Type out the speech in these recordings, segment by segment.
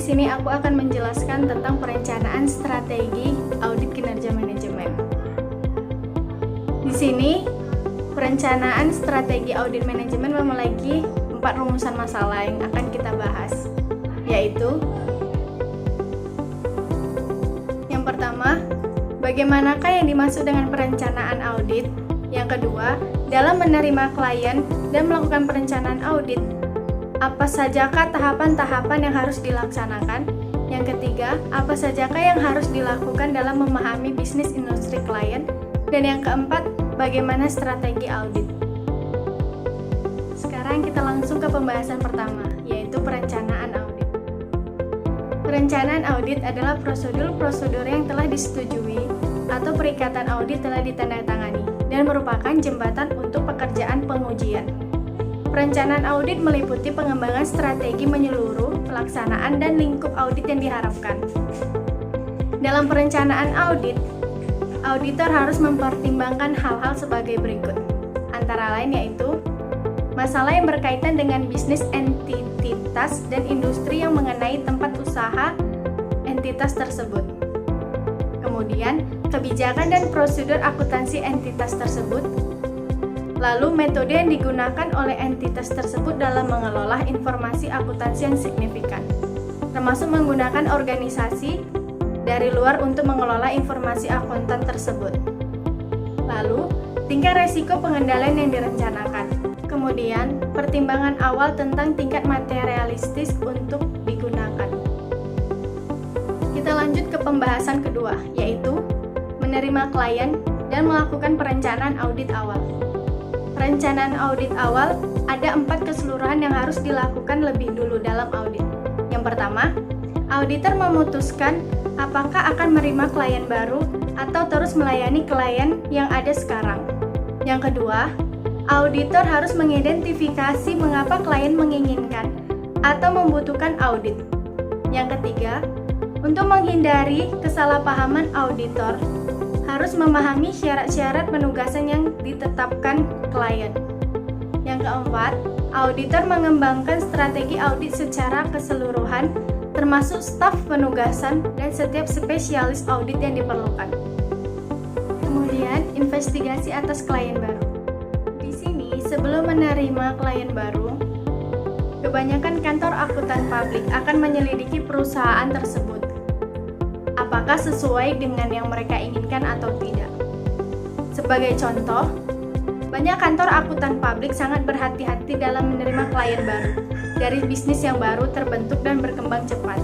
sini aku akan menjelaskan tentang perencanaan strategi audit kinerja manajemen. Di sini, perencanaan strategi audit manajemen memiliki 4 rumusan masalah yang akan kita bahas, yaitu yang pertama, bagaimanakah yang dimaksud dengan perencanaan audit? Yang kedua, dalam menerima klien dan melakukan perencanaan audit, apa sajakah tahapan-tahapan yang harus dilaksanakan? Yang ketiga, apa sajakah yang harus dilakukan dalam memahami bisnis industri klien? Dan yang keempat, bagaimana strategi audit? Sekarang kita langsung ke pembahasan pertama, yaitu perencanaan audit. Perencanaan audit adalah prosedur-prosedur yang telah disetujui atau perikatan audit telah ditandatangani dan merupakan jembatan untuk pekerjaan pengujian. Perencanaan audit meliputi pengembangan strategi menyeluruh, pelaksanaan, dan lingkup audit yang diharapkan. Dalam perencanaan audit, auditor harus mempertimbangkan hal-hal sebagai berikut, antara lain yaitu masalah yang berkaitan dengan bisnis entitas dan industri yang mengenai tempat usaha entitas tersebut. Kemudian, kebijakan dan prosedur akuntansi entitas tersebut. Lalu, metode yang digunakan oleh entitas tersebut dalam mengelola informasi akuntansi yang signifikan, termasuk menggunakan organisasi dari luar untuk mengelola informasi akuntan tersebut. Lalu, tingkat resiko pengendalian yang direncanakan. Kemudian, pertimbangan awal tentang tingkat materialistis untuk digunakan. Kita lanjut ke pembahasan kedua, yaitu menerima klien dan melakukan perencanaan audit awal. Perencanaan audit awal ada 4 keseluruhan yang harus dilakukan lebih dulu dalam audit. Yang pertama, auditor memutuskan apakah akan menerima klien baru atau terus melayani klien yang ada sekarang. Yang kedua, auditor harus mengidentifikasi mengapa klien menginginkan atau membutuhkan audit. Yang ketiga, untuk menghindari kesalahpahaman, auditor harus memahami syarat-syarat penugasan yang ditetapkan klien. Yang keempat, auditor mengembangkan strategi audit secara keseluruhan, termasuk staf penugasan dan setiap spesialis audit yang diperlukan. Kemudian, investigasi atas klien baru. Di sini, sebelum menerima klien baru, kebanyakan kantor akuntan publik akan menyelidiki perusahaan tersebut. Apakah sesuai dengan yang mereka inginkan atau tidak? Sebagai contoh, banyak kantor akuntan publik sangat berhati-hati dalam menerima klien baru dari bisnis yang baru terbentuk dan berkembang cepat.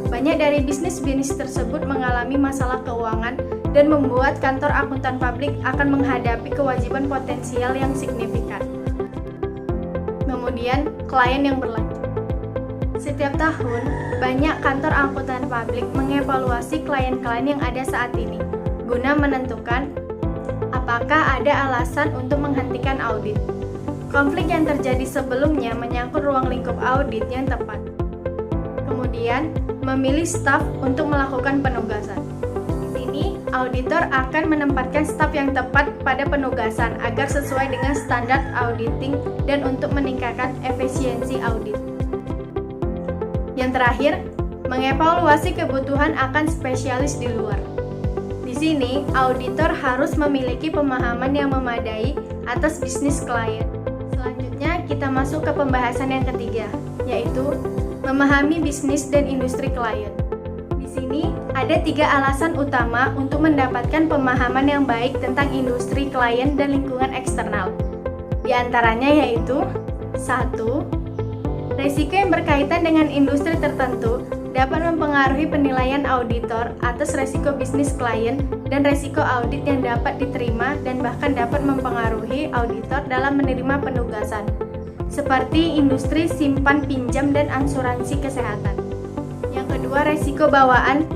Banyak dari bisnis-bisnis tersebut mengalami masalah keuangan dan membuat kantor akuntan publik akan menghadapi kewajiban potensial yang signifikan. Kemudian, klien yang berlanjut. Setiap tahun, banyak kantor akuntan publik mengevaluasi klien-klien yang ada saat ini, guna menentukan apakah ada alasan untuk menghentikan audit. Konflik yang terjadi sebelumnya menyangkut ruang lingkup audit yang tepat. Kemudian, memilih staf untuk melakukan penugasan. Di sini, auditor akan menempatkan staf yang tepat pada penugasan agar sesuai dengan standar auditing dan untuk meningkatkan efisiensi audit. Yang terakhir, mengevaluasi kebutuhan akan spesialis di luar. Di sini, auditor harus memiliki pemahaman yang memadai atas bisnis klien. Selanjutnya, kita masuk ke pembahasan yang ketiga, yaitu memahami bisnis dan industri klien. Di sini, ada 3 alasan utama untuk mendapatkan pemahaman yang baik tentang industri klien dan lingkungan eksternal. Di antaranya yaitu 1. Risiko yang berkaitan dengan industri tertentu dapat mempengaruhi penilaian auditor atas risiko bisnis klien dan risiko audit yang dapat diterima dan bahkan dapat mempengaruhi auditor dalam menerima penugasan, seperti industri simpan pinjam dan asuransi kesehatan. Yang kedua, risiko bawaan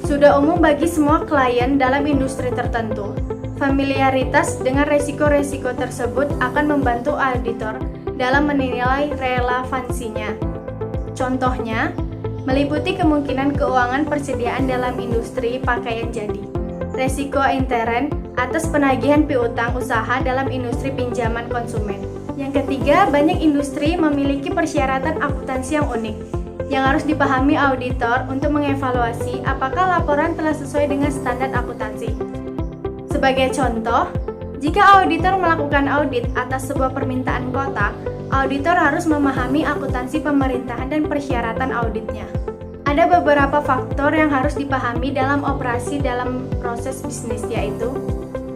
sudah umum bagi semua klien dalam industri tertentu. Familiaritas dengan risiko-risiko tersebut akan membantu auditor dalam menilai relevansinya. Contohnya, meliputi kemungkinan keuangan persediaan dalam industri pakaian jadi, resiko intern atas penagihan piutang usaha dalam industri pinjaman konsumen. Yang ketiga, banyak industri memiliki persyaratan akuntansi yang unik, yang harus dipahami auditor untuk mengevaluasi apakah laporan telah sesuai dengan standar akuntansi. Sebagai contoh, jika auditor melakukan audit atas sebuah permintaan kota, auditor harus memahami akuntansi pemerintahan dan persyaratan auditnya. Ada beberapa faktor yang harus dipahami dalam operasi dalam proses bisnis, yaitu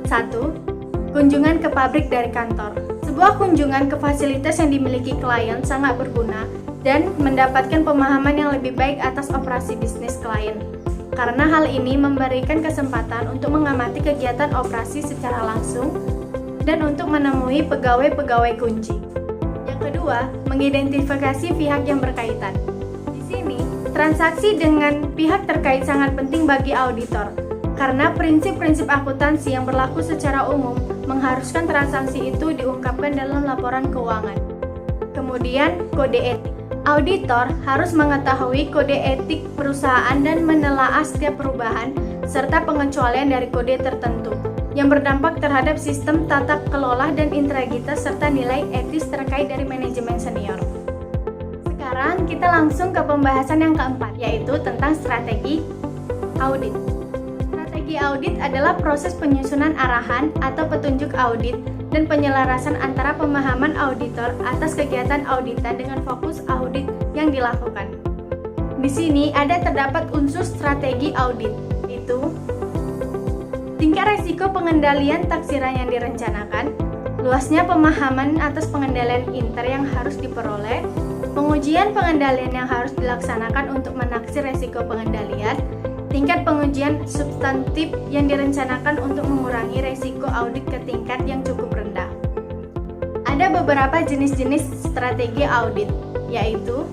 1. Kunjungan ke pabrik dari kantor. Sebuah kunjungan ke fasilitas yang dimiliki klien sangat berguna dan mendapatkan pemahaman yang lebih baik atas operasi bisnis klien. Karena hal ini memberikan kesempatan untuk mengamati kegiatan operasi secara langsung dan untuk menemui pegawai-pegawai kunci. Yang kedua, mengidentifikasi pihak yang berkaitan. Di sini, transaksi dengan pihak terkait sangat penting bagi auditor, karena prinsip-prinsip akuntansi yang berlaku secara umum mengharuskan transaksi itu diungkapkan dalam laporan keuangan. Kemudian, kode etik. Auditor harus mengetahui kode etik perusahaan dan menelaah setiap perubahan serta pengecualian dari kode tertentu yang berdampak terhadap sistem tata kelola dan integritas serta nilai etis terkait dari manajemen senior. Sekarang kita langsung ke pembahasan yang keempat, yaitu tentang strategi audit. Strategi audit adalah proses penyusunan arahan atau petunjuk audit dan penyelarasan antara pemahaman auditor atas kegiatan auditan dengan fokus audit yang dilakukan. Di sini terdapat unsur strategi audit, yaitu tingkat resiko pengendalian taksiran yang direncanakan, luasnya pemahaman atas pengendalian inter yang harus diperoleh, pengujian pengendalian yang harus dilaksanakan untuk menaksir resiko pengendalian, tingkat pengujian substantif yang direncanakan untuk mengurangi resiko audit ke tingkat yang cukup rendah. Ada beberapa jenis-jenis strategi audit, yaitu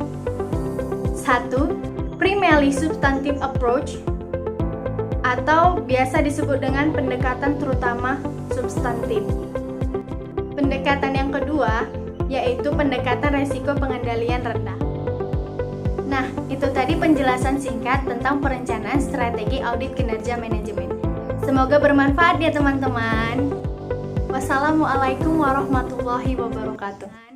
1. Primarily substantive approach atau biasa disebut dengan pendekatan terutama substantif. Pendekatan yang kedua yaitu pendekatan resiko pengendalian rendah. Nah, itu tadi penjelasan singkat tentang perencanaan strategi audit kinerja manajemen. Semoga bermanfaat ya teman-teman. Wassalamualaikum warahmatullahi wabarakatuh.